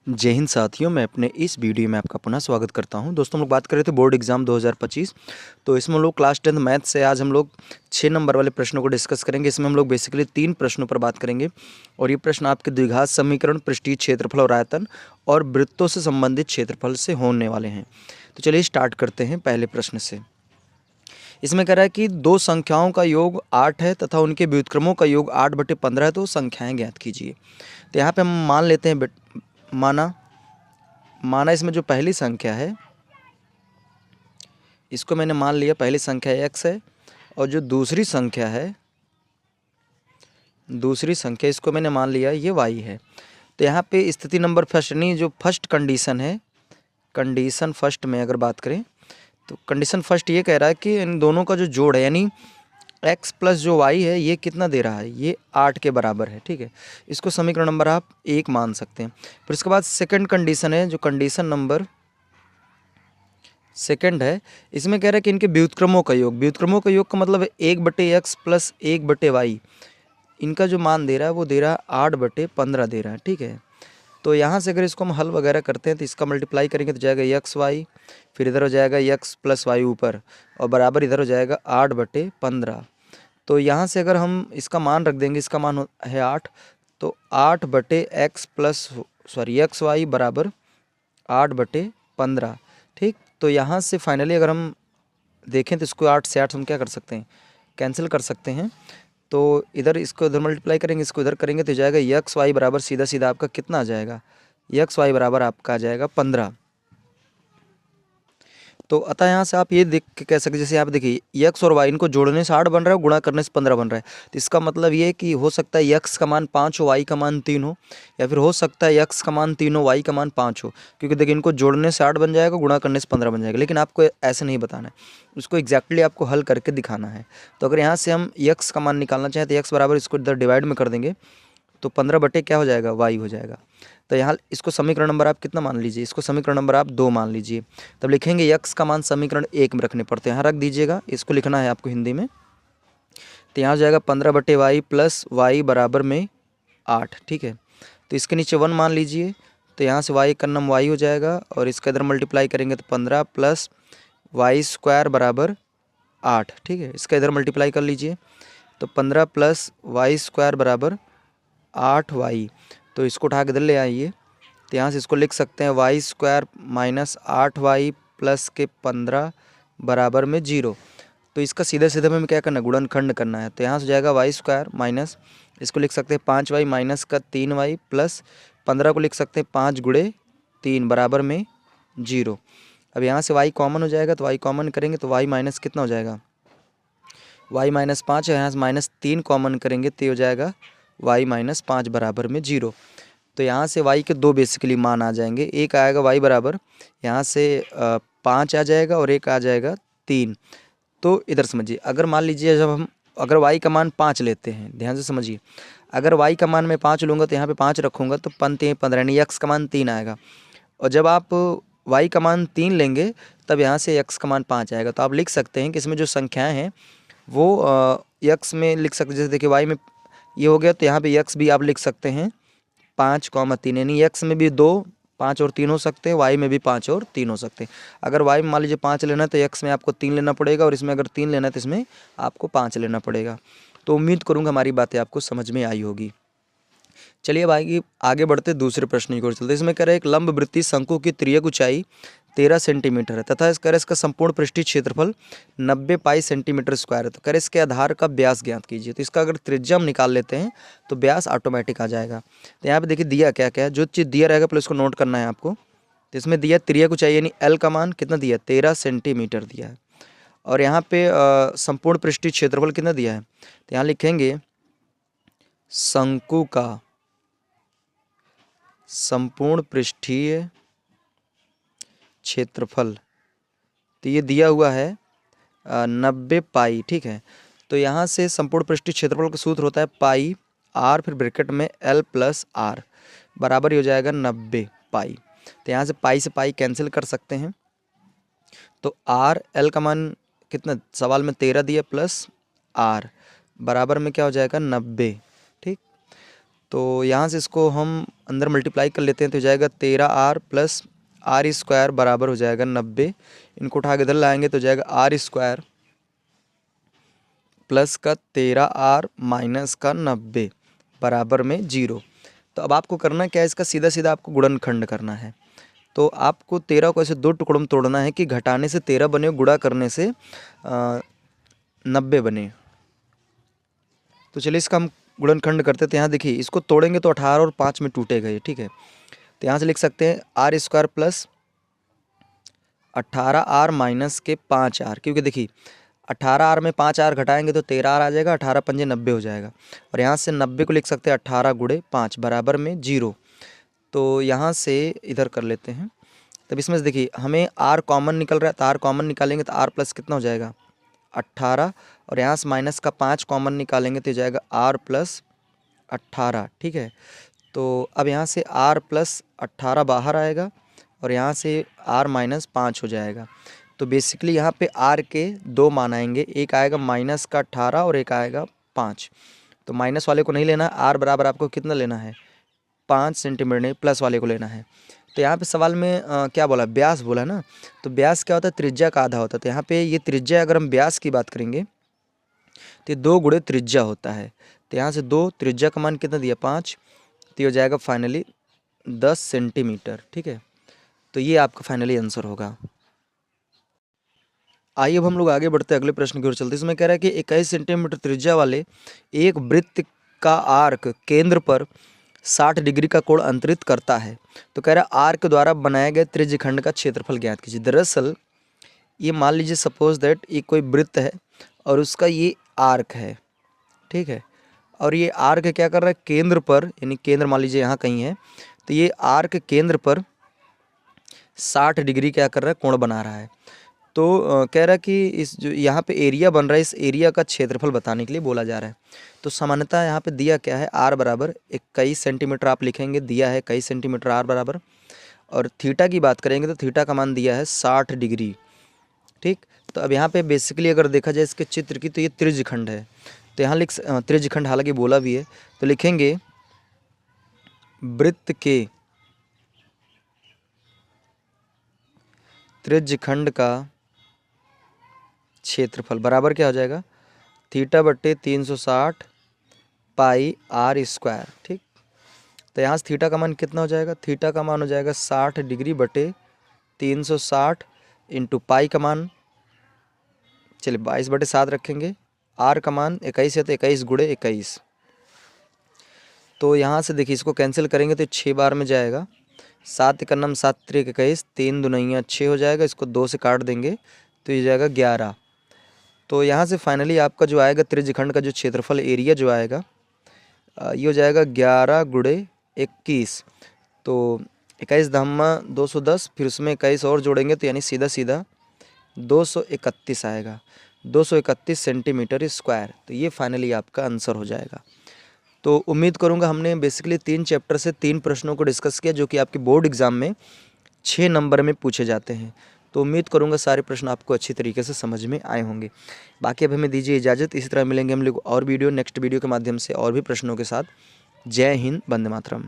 जय हिंद साथियों, मैं अपने इस वीडियो में आपका पुनः स्वागत करता हूं। दोस्तों, हम लोग बात कर रहे थे बोर्ड एग्जाम 2025। तो इसमें हम लोग क्लास 10 मैथ से आज हम लोग 6 नंबर वाले प्रश्नों को डिस्कस करेंगे। इसमें हम लोग बेसिकली 3 प्रश्नों पर बात करेंगे और ये प्रश्न आपके द्विघात समीकरण, पृष्ठीय क्षेत्रफल और आयतन और वृत्तों से संबंधित क्षेत्रफल से होने वाले हैं। तो चलिए स्टार्ट करते हैं पहले प्रश्न से। इसमें कह रहा है कि दो संख्याओं का योग 8 है तथा उनके व्युत्क्रमों का योग 8/15 है, तो संख्याएं ज्ञात कीजिए। तो यहाँ पे हम मान लेते हैं माना इसमें जो पहली संख्या है इसको मैंने मान लिया पहली संख्या x है, और जो दूसरी संख्या इसको मैंने मान लिया ये y है। तो यहाँ पे स्थिति नंबर फर्स्ट यानी जो फर्स्ट कंडीशन है, कंडीशन फर्स्ट में अगर बात करें तो कंडीशन फर्स्ट ये कह रहा है कि इन दोनों का जो जोड़ है यानी x प्लस जो y है ये कितना दे रहा है, ये 8 के बराबर है। ठीक है, इसको समीकरण नंबर आप 1 मान सकते हैं। फिर इसके बाद सेकंड कंडीशन है, जो कंडीशन नंबर सेकंड है, इसमें कह रहा है कि इनके व्युत्क्रमों का योग का मतलब है 1/x प्लस 1/y। इनका जो मान दे रहा है वो दे रहा है 8/15 दे रहा है। ठीक है, तो यहाँ से अगर इसको हम हल वगैरह करते हैं तो इसका मल्टीप्लाई करेंगे तो जाएगा एक्स वाई, फिर इधर हो जाएगा x प्लस वाई ऊपर और बराबर इधर हो जाएगा 8/15। तो यहाँ से अगर हम इसका मान रख देंगे, इसका मान है 8, तो 8/x वाई बराबर 8/15। ठीक, तो यहाँ से फाइनली अगर हम देखें तो इसको 8 से 8 हम क्या कर सकते हैं, कैंसिल कर सकते हैं। तो इधर इसको इधर मल्टीप्लाई करेंगे, इसको इधर करेंगे तो जाएगा एक्स वाई बराबर सीधा सीधा आपका कितना आ जाएगा, एक्स वाई बराबर आपका आ जाएगा 15। तो अतः यहाँ से आप ये देख के कह सकते, जैसे यहाँ पे देखिए एक्स और वाई इनको जोड़ने से 8 बन रहा है, गुणा करने से 15 बन रहा है। तो इसका मतलब ये है कि हो सकता है एक्स का मान 5 हो, वाई का मान 3 हो, या फिर हो सकता है एक्स का मान 3 हो, वाई का मान 5 हो। क्योंकि देखिए इनको जोड़ने से 8 बन जाएगा, गुणा करने से 15 बन जाएगा। लेकिन आपको ऐसे नहीं बताना है, उसको एग्जैक्टली आपको हल करके दिखाना है। तो अगर यहाँ से हम एक्स का मान निकालना चाहें तो एक्स बराबर इसको इधर डिवाइड में कर देंगे तो 15 बटे क्या हो जाएगा, वाई हो जाएगा। तो यहाँ इसको समीकरण नंबर आप कितना मान लीजिए, इसको समीकरण नंबर आप 2 मान लीजिए। तब लिखेंगे x का मान समीकरण 1 में रखने पड़ते हैं, यहाँ रख दीजिएगा, इसको लिखना है आपको हिंदी में। तो यहाँ हो जाएगा 15/y प्लस वाई बराबर में 8। ठीक है, तो इसके नीचे 1 मान लीजिए, तो यहाँ से y का नाम y हो जाएगा और इसका इधर मल्टीप्लाई करेंगे तो 15 प्लस वाई स्क्वायर बराबर 8। ठीक है, इसका इधर मल्टीप्लाई कर लीजिए तो 15 प्लस वाई स्क्वायर बराबर 8y। तो इसको उठा के इधर ले आइए, तो यहाँ से इसको लिख सकते हैं Y square minus 8y plus के 15 बराबर में 0। तो इसका सीधे सीधे में क्या करना है, गुणनखंड करना है। तो यहाँ से जाएगा वाई स्क्वायर माइनस, इसको लिख सकते हैं 5y माइनस का 3y प्लस 15 को लिख सकते हैं 5 गुणे 3 बराबर में 0। अब यहाँ से y कॉमन हो जाएगा, तो y कॉमन करेंगे तो y माइनस कितना हो जाएगा, y माइनस 5 है, यहाँ से -3 कॉमन करेंगे तो ये हो जाएगा y माइनस 5 बराबर में 0। तो यहाँ से y के दो बेसिकली मान आ जाएंगे, एक आएगा y बराबर यहाँ से 5 आ जाएगा और एक आ जाएगा 3। तो इधर समझिए, अगर मान लीजिए जब हम अगर y का मान 5 लेते हैं, ध्यान से समझिए, अगर y का मान मैं 5 लूँगा तो यहाँ पे 5 रखूँगा तो 5×3 = 15 यानी x का मान 3 आएगा। और जब आप y का मान 3 लेंगे तब यहाँ से x का मान 5 आएगा। तो आप लिख सकते हैं कि इसमें जो संख्याएँ हैं वो x में लिख सकते, जैसे देखिए y में ये हो गया तो यहाँ पे x भी आप लिख सकते हैं 5,3, यानी x में भी 2, 5 और 3 हो सकते हैं, y में भी 5 और 3 हो सकते हैं। अगर y में मान लीजिए 5 लेना है तो x में आपको 3 लेना पड़ेगा, और इसमें अगर 3 लेना है तो इसमें आपको 5 लेना पड़ेगा। तो उम्मीद करूँगा हमारी बातें आपको समझ में आई होगी। चलिए अब आगे बढ़ते दूसरे प्रश्न की ओर चलते। इसमें कह रहे हैं एक लंब वृत्तीय शंकु की तिर्यक ऊंचाई 13 सेंटीमीटर है तथा इसका संपूर्ण पृष्ठीय क्षेत्रफल 90 पाई सेंटीमीटर स्क्वायर है। तो कह रहे इसके आधार का व्यास ज्ञात कीजिए। तो इसका अगर त्रिज्या हम निकाल लेते हैं तो व्यास ऑटोमेटिक आ जाएगा। तो यहाँ पे देखिए दिया क्या क्या है, जो चीज़ दिया रहेगा पहले उसको नोट करना है आपको। तो इसमें दिया तिर्यक ऊंचाई यानी एल का मान कितना दिया, 13 सेंटीमीटर दिया है। और यहाँ पे संपूर्ण पृष्ठीय क्षेत्रफल कितना दिया है, तो यहाँ लिखेंगे शंकु का संपूर्ण पृष्ठीय क्षेत्रफल, तो ये दिया हुआ है 90 पाई। ठीक है, तो यहाँ से संपूर्ण पृष्ठीय क्षेत्रफल का सूत्र होता है पाई आर, फिर ब्रैकेट में एल प्लस आर बराबर ही हो जाएगा 90 पाई। तो यहाँ से पाई से पाई कैंसिल कर सकते हैं। तो आर एल का मान कितना सवाल में 13 दिया प्लस आर बराबर में क्या हो जाएगा 90। ठीक, तो यहाँ से इसको हम अंदर मल्टीप्लाई कर लेते हैं तो हो जाएगा 13r प्लस आर स्क्वायर बराबर हो जाएगा 90। इनको उठा के इधर लाएंगे तो हो जाएगा आर स्क्वायर प्लस का 13r माइनस का 90 बराबर में 0। तो अब आपको करना क्या है, इसका सीधा सीधा आपको गुणनखंड करना है। तो आपको 13 को ऐसे दो टुकड़ों में तोड़ना है कि घटाने से 13 बने, गुणा करने से 90 बने। तो चलिए इसका हम गुणनखंड करते थे। यहाँ देखिए इसको तोड़ेंगे तो 18 और 5 में टूटेगा ये, ठीक है। तो यहाँ से लिख सकते हैं are square plus 18r minus के 5r, क्योंकि देखिए 18r में 5r घटाएंगे तो 13r आ जाएगा, 18 पंजे 90 हो जाएगा। और यहाँ से 90 को लिख सकते हैं 18 गुणे 5 बराबर में 0। तो यहाँ से इधर कर लेते हैं। तब इसमें से देखिए हमें r कॉमन निकल रहा है, तो r कॉमन निकालेंगे तो r प्लस कितना हो जाएगा 18, और यहाँ से माइनस का 5 कॉमन निकालेंगे तो हो जाएगा r प्लस 18, ठीक है। तो अब यहाँ से r प्लस 18 बाहर आएगा और यहाँ से r माइनस 5 हो जाएगा। तो बेसिकली यहाँ पे r के दो मान आएंगे, एक आएगा माइनस का 18 और एक आएगा 5। तो माइनस वाले को नहीं लेना, r बराबर आपको कितना लेना है 5 सेंटीमीटर, नहीं प्लस वाले को लेना है। तो यहाँ पे सवाल में क्या बोला, व्यास बोला ना। तो व्यास क्या होता है, त्रिज्या का आधा होता है। तो यहाँ पे ये त्रिज्या, अगर हम व्यास की बात करेंगे तो 2 गुणे त्रिज्या होता है। तो यहाँ से 2, त्रिज्या का मान कितना दिया 5, तो ये हो जाएगा फाइनली 10 सेंटीमीटर, ठीक है। तो ये आपका फाइनली आंसर होगा। आइए अब हम लोग आगे बढ़ते हैं, अगले प्रश्न की ओर चलते हैं। इसमें कह रहा है कि 21 सेंटीमीटर त्रिज्या वाले एक वृत्त का आर्क केंद्र पर 60 डिग्री का कोण अंतरित करता है। तो कह रहा है आर्क द्वारा बनाए गए त्रिज्यखंड का क्षेत्रफल ज्ञात कीजिए। दरअसल ये मान लीजिए सपोज दैट ये कोई वृत्त है और उसका ये आर्क है, ठीक है। और ये आर्क क्या कर रहा है, केंद्र पर, यानी केंद्र मान लीजिए यहाँ कहीं है, तो ये आर्क केंद्र पर 60 डिग्री क्या कर रहा है, कोण बना रहा है। तो कह रहा है कि इस जो यहाँ पे एरिया बन रहा है, इस एरिया का क्षेत्रफल बताने के लिए बोला जा रहा है। तो सामान्यतः यहाँ पे दिया क्या है, आर बराबर 21 सेंटीमीटर आप लिखेंगे, दिया है 21 सेंटीमीटर आर बराबर। और थीटा की बात करेंगे तो थीटा का मान दिया है 60 डिग्री, ठीक। तो अब यहाँ पे बेसिकली अगर देखा जाए इसके चित्र की, तो ये त्रिज्यखंड है। तो यहाँ लिख त्रिज्यखंड हालांकि बोला भी है, तो लिखेंगे वृत्त के त्रिज्यखंड का क्षेत्रफल बराबर क्या हो जाएगा, थीटा बट्टे 360 पाई आर स्क्वायर, ठीक। तो यहाँ से थीटा का मान कितना हो जाएगा, थीटा का मान हो जाएगा 60 डिग्री बटे 360 इंटू पाई का मान, चलिए 22/7 रखेंगे। आर का मान 21 है तो 21 गुणे 21। तो यहाँ से देखिए इसको कैंसिल करेंगे तो 6 बार में जाएगा, 7 का नाम 7 त्रिक 21, 3 दुनिया 6 हो जाएगा, इसको 2 से काट देंगे तो ये जाएगा 11। तो यहाँ से फाइनली आपका जो आएगा त्रिज्यखंड का जो क्षेत्रफल एरिया जो आएगा ये हो जाएगा 11 गुणे 21। तो 21 धामा 210, फिर उसमें 21 और जोड़ेंगे तो यानी सीधा सीधा 231 आएगा, 231 सेंटीमीटर स्क्वायर। तो ये फाइनली आपका आंसर हो जाएगा। तो उम्मीद करूंगा हमने बेसिकली 3 चैप्टर से 3 प्रश्नों को डिस्कस किया जो कि आपके बोर्ड एग्जाम में 6 नंबर में पूछे जाते हैं। तो उम्मीद करूंगा सारे प्रश्न आपको अच्छी तरीके से समझ में आए होंगे। बाकी अब हमें दीजिए इजाज़त, इसी तरह मिलेंगे हम लोग और वीडियो नेक्स्ट वीडियो के माध्यम से और भी प्रश्नों के साथ। जय हिंद, वंदे मातरम।